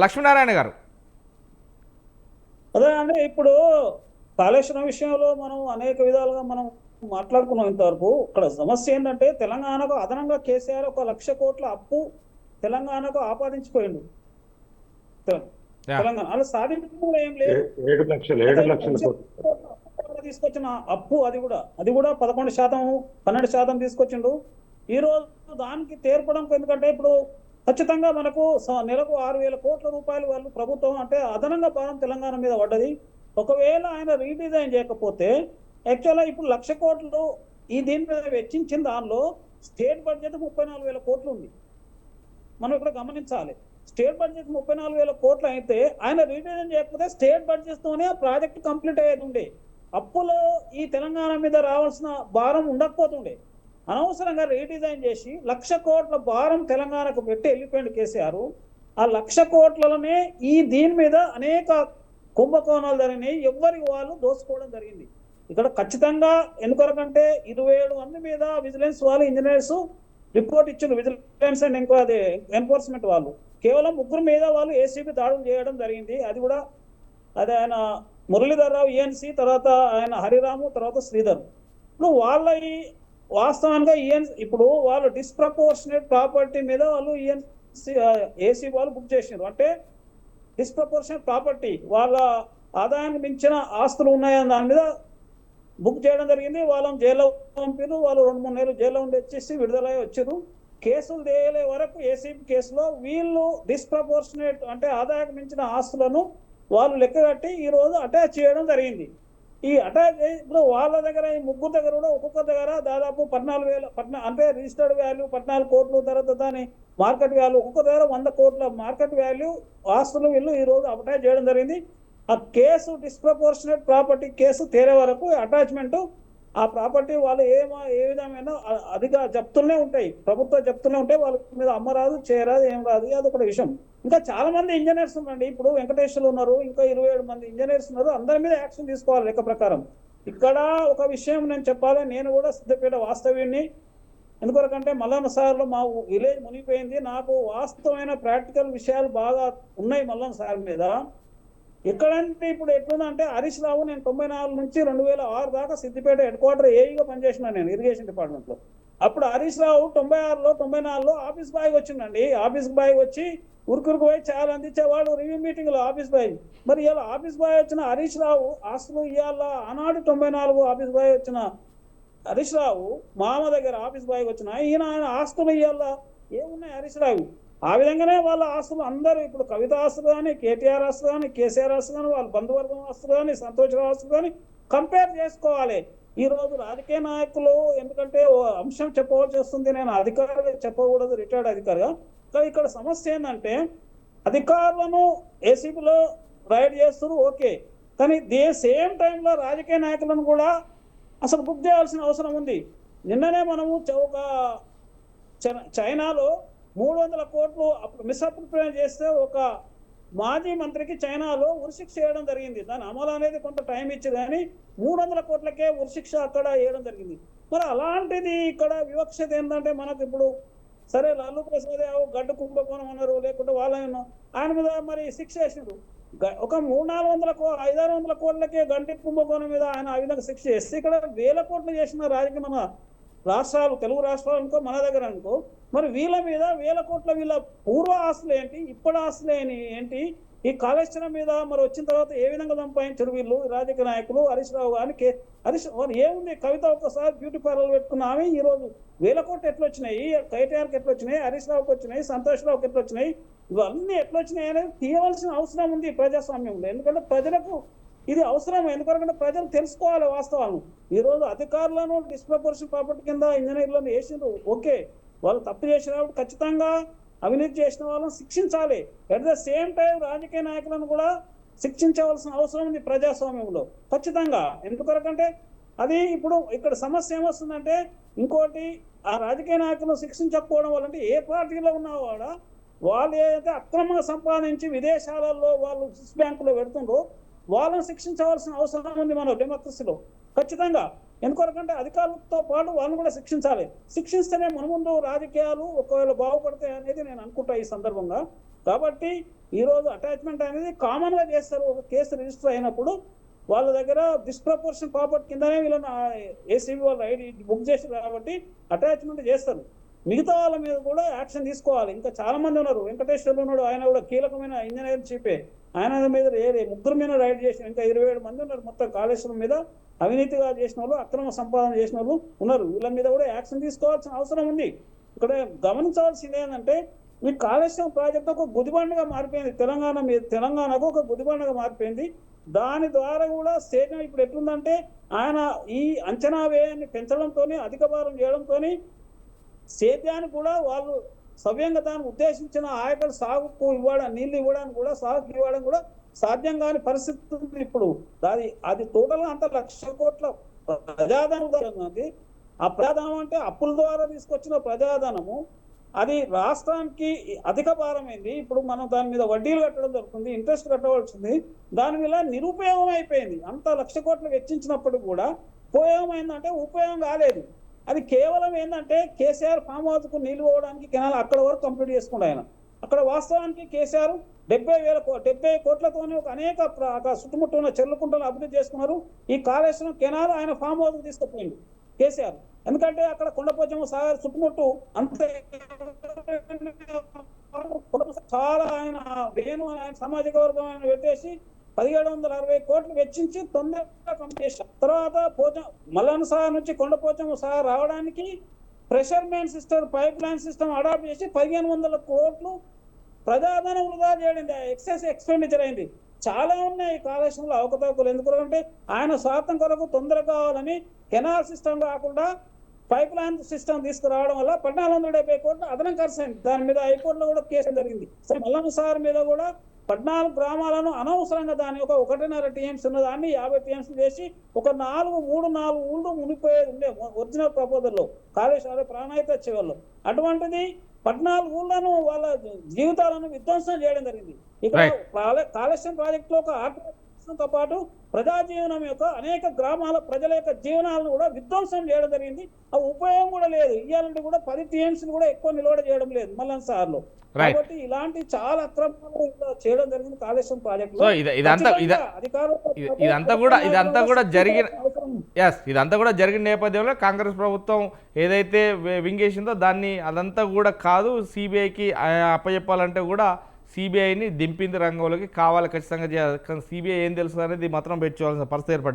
లక్ష్మీనారాయణ గారు. అదే అండి, ఇప్పుడు కాళేశ్వరం విషయంలో మనం అనేక విధాలుగా మనం మాట్లాడుకున్నాం ఇంతవరకు. ఇక్కడ సమస్య ఏంటంటే తెలంగాణకు అదనంగా కేసీఆర్ 1,00,00,000 కోట్ల అప్పు తెలంగాణకు ఆపాదించిపోయిండు. యా. తెలంగాణ అలా సాధించడం కూడా ఏం లేదు. 7 లక్షల కోట్లు తీసుకొచ్చిన అప్పు అది కూడా 11%, 12% తీసుకొచ్చిండు. ఈ రోజు దానికి తీర్పడం, ఎందుకంటే ఇప్పుడు ఖచ్చితంగా మనకు నెలకు 6,000 కోట్ల రూపాయలు వాళ్ళు ప్రభుత్వం అంటే అదనంగా భారం తెలంగాణ మీద పడ్డది. ఒకవేళ ఆయన రీడిజైన్ చేయకపోతే యాక్చువల్గా ఇప్పుడు 1,00,000 కోట్లు దీని మీద వెచ్చించిన దానిలో స్టేట్ బడ్జెట్ 34,000 కోట్లు ఉంది. మనం ఇక్కడ గమనించాలి. స్టేట్ బడ్జెట్ 34,000 కోట్లు అయితే ఆయన రీడిజైన్ చేయకపోతే స్టేట్ బడ్జెట్ తోనే ప్రాజెక్ట్ కంప్లీట్ అయ్యేది ఉండే. అప్పులో ఈ తెలంగాణ మీద రావాల్సిన భారం ఉండకపోతుండే. అనవసరంగా రీడిజైన్ చేసి 1,00,000 కోట్ల భారం తెలంగాణకు పెట్టి వెళ్ళిపోయింది కేసీఆర్. ఆ 1,00,000 కోట్లలోనే దీని మీద అనేక కుంభకోణాలు జరిగినాయి. ఎవరికి వాళ్ళు దోసుకోవడం జరిగింది. ఇక్కడ ఖచ్చితంగా ఎందుకొరకంటే 27 మంది మీద విజిలెన్స్ వాళ్ళు, ఇంజనీర్స్ రిపోర్ట్ ఇచ్చిండ్రు. విజిలెన్స్ అండ్ ఎన్ఫోర్స్మెంట్ వాళ్ళు కేవలం 3 మీద వాళ్ళు ఏసీబీ దాడులు చేయడం జరిగింది. అది కూడా ఆయన మురళీధర్ రావు ఈఎన్సీ, తర్వాత ఆయన హరిరాము, తర్వాత శ్రీధర్. ఇప్పుడు వాళ్ళ వాస్తవానికి ఇప్పుడు వాళ్ళు డిస్ప్రపోర్షనేట్ ప్రాపర్టీ మీద వాళ్ళు ఏసీ వాళ్ళు బుక్ చేసినారు. అంటే డిస్ప్రపోర్షనేట్ ప్రాపర్టీ, వాళ్ళ ఆదాయానికి మించిన ఆస్తులు ఉన్నాయని దాని మీద బుక్ చేయడం జరిగింది. వాళ్ళని జైల్లో పంపిరు. వాళ్ళు 2-3 నెలలు జైల్లో ఉండి వచ్చేసి విడుదలై వచ్చారు. కేసులు తేలే వరకు ఏసీబీ కేసులో వీళ్ళు డిస్ప్రపోర్షనేట్ అంటే ఆదాయానికి మించిన ఆస్తులను వాళ్ళు లెక్కగట్టి ఈ రోజు అటాచ్ చేయడం జరిగింది. ఈ అటాచ్ ఇప్పుడు వాళ్ళ దగ్గర ఈ 3 దగ్గర కూడా ఒక్కొక్కరి దగ్గర దాదాపు 14,000 అంటే రిజిస్టర్డ్ వాల్యూ 14 కోట్లు, తర్వాత దాని మార్కెట్ వాల్యూ ఒక్కొక్క దగ్గర 100 కోట్ల మార్కెట్ వాల్యూ ఆస్తులు వీళ్ళు ఈ రోజు అటాచ్ చేయడం జరిగింది. ఆ కేసు డిస్ప్రపోర్షనేట్ ప్రాపర్టీ కేసు తేరే వరకు అటాచ్మెంట్ ఆ ప్రాపర్టీ వాళ్ళు ఏ విధమైన అదిగా జప్తులనే ఉంటాయి, ప్రభుత్వ జప్తులనే ఉంటాయి. వాళ్ళ మీద అమ్మరాదు, చేయరాదు, ఏం రాదు. అది ఒక విషయం. ఇంకా చాలా మంది ఇంజనీర్స్ ఉన్నారండి. ఇప్పుడు వెంకటేశ్వర్లు ఉన్నారు, ఇంకా 27 మంది ఇంజనీర్స్ ఉన్నారు. అందరి మీద యాక్షన్ తీసుకోవాలి లెక్క ప్రకారం. ఇక్కడ ఒక విషయం నేను చెప్పాలి. నేను కూడా సిద్దిపేట వాస్తవ్యుని. ఎందుకొరకంటే మల్లన్న సార్లో మా విలేజ్ మునిగిపోయింది. నాకు వాస్తవమైన ప్రాక్టికల్ విషయాలు బాగా ఉన్నాయి మల్లన్న సార్ మీద. ఎక్కడంటే ఇప్పుడు ఎట్లుందంటే హరీష్ రావు, నేను 94 నుంచి 2006 దాకా సిద్దిపేట హెడ్ క్వార్టర్ ఏఈగా పనిచేసిన నేను ఇరిగేషన్ డిపార్ట్మెంట్లో. అప్పుడు హరీష్ రావు 96లో 94లో ఆఫీస్ బాయ్ వచ్చిందండి. ఆఫీస్ బాయ్ వచ్చి ఉరుకురుకు పోయి చాలా అందించేవాడు రివ్యూ మీటింగ్లో ఆఫీస్ బాయ్. మరి ఇవాళ ఆఫీస్ బాయ్ వచ్చిన హరీష్ రావు ఆస్తులు ఇవాళ ఆనాడు 94 ఆఫీస్ బాయ్ వచ్చిన హరీష్ రావు మామ దగ్గర ఆఫీస్ బాయ్ వచ్చిన ఆయన ఆస్తులు ఇవాళ ఏమున్నాయి హరీష్ రావు. ఆ విధంగానే వాళ్ళ ఆస్తులు అందరూ ఇప్పుడు కవిత ఆస్తులు కానీ, కేటీఆర్ ఆస్తులు కానీ, కేసీఆర్ ఆస్తులు కానీ, వాళ్ళ బంధువర్గం ఆస్తులు కానీ, సంతోషరావు ఆస్తులు కానీ కంపేర్ చేసుకోవాలి. ఈ రోజు రాజకీయ నాయకులు ఎందుకంటే ఓ అంశం చెప్పవలసి వస్తుంది. నేను అధికారులు చెప్పకూడదు, రిటైర్డ్ అధికారిగా. కానీ ఇక్కడ సమస్య ఏంటంటే అధికారులను ఏసీబీలో రైడ్ చేస్తున్నారు, ఓకే. కానీ సేమ్ టైంలో రాజకీయ నాయకులను కూడా అసలు బుక్ చేయాల్సిన అవసరం ఉంది. నిన్ననే మనము ఒక చైనాలో 300 కోట్లు మిస్అప్రిపేర్ చేస్తే ఒక మాజీ మంత్రికి చైనాలో ఉరిశిక్ష చేయడం జరిగింది. దాని అమలు అనేది కొంత టైం ఇచ్చి కానీ 300 కోట్లకే ఉరిశిక్ష అక్కడ వేయడం జరిగింది. మరి అలాంటిది ఇక్కడ వివక్షత ఏంటంటే మనకు ఇప్పుడు సరే లాలూ ప్రసాద్ యాదవ్ గడ్డు కుంభకోణం అన్నారు, లేకుంటే వాళ్ళను ఆయన మీద మరి శిక్ష వేసినారు. ఒక 300-400-500 కోట్లకే గంటి కుంభకోణం మీద ఆయన ఆ విధంగా శిక్ష చేస్తే ఇక్కడ 1,000 కోట్లు చేసిన రాజకీయ మన రాష్ట్రాలు, తెలుగు రాష్ట్రాలు అనుకో, మన దగ్గర అనుకో, మరి వీళ్ళ మీద 1,000 కోట్ల వీళ్ళ పూర్వ ఆస్తులు ఏంటి, ఇప్పటి ఆస్తులు ఏంటి, ఈ కాళేశ్వరం మీద మరి వచ్చిన తర్వాత ఏ విధంగా సంపాదించారు వీళ్ళు రాజకీయ నాయకులు. హరీష్ రావు కానీ హరీష్ ఏముంది, కవిత ఒక్కసారి బ్యూటీ పార్లర్ పెట్టుకున్న ఆమె ఈ రోజు 1,000 కోట్లు ఎట్లా వచ్చినాయి, కేటీఆర్కి ఎట్లా వచ్చినాయి, హరీష్ రావుకి వచ్చినాయి, సంతోష్ రావుకి ఎట్లా వచ్చినాయి, ఇవన్నీ ఎట్లా వచ్చినాయి అనేది తీయవలసిన అవసరం ఉంది ప్రజాస్వామ్యంలో. ఎందుకంటే ప్రజలకు ఇది అవసరం. ఎందుకంటే ప్రజలు తెలుసుకోవాలి వాస్తవాలను. ఈ రోజు అధికారులను డిస్ప్రపోర్షన్ ప్రాపర్టీ కింద ఇంజనీర్లను వేసిండ్రు, ఓకే. వాళ్ళు తప్పు చేసినప్పుడు ఖచ్చితంగా అవినీతి చేసిన వాళ్ళని శిక్షించాలి. అట్ ద సేమ్ టైం రాజకీయ నాయకులను కూడా శిక్షించవలసిన అవసరం ఉంది ప్రజాస్వామ్యంలో ఖచ్చితంగా. ఎందుకంటే అది ఇప్పుడు ఇక్కడ సమస్య ఏమొస్తుందంటే ఇంకోటి, ఆ రాజకీయ నాయకులను శిక్షించకపోవడం వల్ల అంటే ఏ పార్టీలో ఉన్నా కూడా వాళ్ళు ఏదైతే అక్రమంగా సంపాదించి విదేశాలలో వాళ్ళు స్విస్ బ్యాంకులో పెడుతుండ్రో వాళ్ళని శిక్షించవలసిన అవసరం ఉంది మన డెమోక్రసీలో ఖచ్చితంగా. ఎందుకంటే అధికారులతో పాటు వాళ్ళని కూడా శిక్షించాలి. శిక్షిస్తేనే మన ముందు రాజకీయాలు ఒకవేళ బాగుపడతాయి అనేది నేను అనుకుంటా ఈ సందర్భంగా. కాబట్టి ఈరోజు అటాచ్మెంట్ అనేది కామన్గా చేస్తారు. ఒక కేసు రిజిస్టర్ అయినప్పుడు వాళ్ళ దగ్గర డిస్ప్రపోర్షన్ ప్రాపర్టీ కిందనే వీళ్ళని ఏసీబీ వాళ్ళు ఐడి బుక్ చేసి కాబట్టి అటాచ్మెంట్ చేస్తారు. మిగతా వాళ్ళ మీద కూడా యాక్షన్ తీసుకోవాలి. ఇంకా చాలా మంది ఉన్నారు. వెంకటేశ్వర్లు ఉన్నాడు, ఆయన కూడా కీలకమైన ఇంజనీర్ చీఫే. ఆయన మీద 3 మీద రైడ్ చేసిన ఇంకా 27 మంది ఉన్నారు. మొత్తం కాళేశ్వరం మీద అవినీతిగా చేసిన వాళ్ళు, అక్రమ సంపాదన చేసిన వాళ్ళు ఉన్నారు. వీళ్ళ మీద కూడా యాక్షన్ తీసుకోవాల్సిన అవసరం ఉంది. ఇక్కడ గమనించవలసింది ఏంటంటే ఈ కాళేశ్వరం ప్రాజెక్టు ఒక గుదిబండగా మారిపోయింది. తెలంగాణకు ఒక గుదిబండగా మారిపోయింది. దాని ద్వారా కూడా సేద్యం ఇప్పుడు ఎట్లుందంటే ఆయన ఈ అంచనా వ్యయాన్ని పెంచడంతో, అధిక భారం చేయడంతో సేద్యానికి కూడా వాళ్ళు సవ్యంగా దానికి ఉద్దేశించిన ఆయకలు సాగుకు నీళ్లు ఇవ్వడానికి కూడా, సాగుకు ఇవ్వడానికి కూడా సాధ్యం కాని పరిస్థితి ఉంది ఇప్పుడు. అది టోటల్గా అంత 1,00,000 కోట్ల ప్రజాధనం ఉంది. ఆ ప్రజాధనం అంటే అప్పుల ద్వారా తీసుకొచ్చిన ప్రజాధనము. అది రాష్ట్రానికి అధిక భారమైంది. ఇప్పుడు మనం దాని మీద వడ్డీలు కట్టడం జరుగుతుంది, ఇంట్రెస్ట్ కట్టవలసింది. దాని మీద నిరుపయోగం అయిపోయింది. అంత 1,00,000 కోట్లు వెచ్చించినప్పుడు కూడా ఉపయోగం అయిందంటే ఉపయోగం కాలేదు. అది కేవలం ఏంటంటే కేసీఆర్ ఫామ్ హౌస్కు నీళ్లు పోవడానికి కెనాల్ అక్కడ వరకు కంప్లీట్ చేసుకుంటే ఆయన అక్కడ వాస్తవానికి కేసీఆర్ 70 కోట్లతోనే ఒక అనేక చుట్టుముట్టు ఉన్న చెర్లకుంటలు అభివృద్ధి చేసుకున్నారు. ఈ కాళేశ్వరం కెనాల్ ఆయన ఫామ్ హౌస్కు తీసుకుపోయింది కేసీఆర్. ఎందుకంటే అక్కడ కొండపోచమ్మ సాగర్ చుట్టుముట్టు అంతే చాలా ఆయన సామాజిక వర్గం ఆయన పెట్టేసి 1760 కోట్లు వెచ్చించి తొందరగా కంప్లీట్ చేశారు. తర్వాత మల్లన్న సాగర్ నుంచి కొండపోచమ్మ సాగర్ రావడానికి pressure main system, pipe line system adapt చేసి 1500 కోట్లు ప్రజాధనం వృధా చేయడం, ఎక్స్పెండిచర్ అయింది. చాలా ఉన్నాయి కాళేశ్వరంలో అవకతవకలు. ఎందుకంటే ఆయన స్వార్థం కొరకు తొందర కావాలని కెనాల్ సిస్టమ్ కాకుండా పైప్ లైన్ సిస్టమ్ తీసుకురావడం వల్ల 1470 కోట్లు అదనం ఖర్చు అయింది. దాని మీద హైకోర్టులో కూడా కేసు జరిగింది. మల్లన్న సాగర్ మీద కూడా 14 గ్రామాలను అనవసరంగా దాని 1.5 టీఎంసీ ఉన్న దాన్ని 50 టీఎంసీ చేసి ఒక 3-4 ఊళ్ళు మునిపోయేది ఉండే ఒరిజినల్ ప్రపోజల్లో కాళేశ్వర ప్రాణాయిత వచ్చేవాళ్ళు. అటువంటిది 14 ఊళ్ళను వాళ్ళ జీవితాలను విధ్వంసం చేయడం జరిగింది. ఇక్కడ కాళేశ్వరం ప్రాజెక్టులో ఒక ఆర్థిక పాటు ప్రజా జీవనం యొక్క అనేక గ్రామాల ప్రజల యొక్క జీవనాలను కూడా విధ్వంసం చేయడం జరిగింది. ఆ ఉపయోగం కూడా లేదు. ఇవ్వాలంటే కూడా 10 టీఎంసీలు కూడా ఎక్కువ నిలవడ చేయడం లేదు మల్లన్న సార్లు. కాబట్టి ఇలాంటి చాలా అక్రమాలు చేయడం జరిగింది కాళేశ్వరం ప్రాజెక్టు. ఇదంతా కూడా జరిగిన నేపథ్యంలో కాంగ్రెస్ ప్రభుత్వం ఏదైతే వింగేసిందో అదంతా కూడా కాదు, సిబిఐకి అప్పచెప్పాలంటే కూడా సిబిఐని దింపింది రంగంలోకి. కావాలి ఖచ్చితంగా సిబిఐ ఏం తెలుసు అనేది మాత్రం పెట్టుకోవాల్సిన పరిస్థితి ఏర్పడ్డది.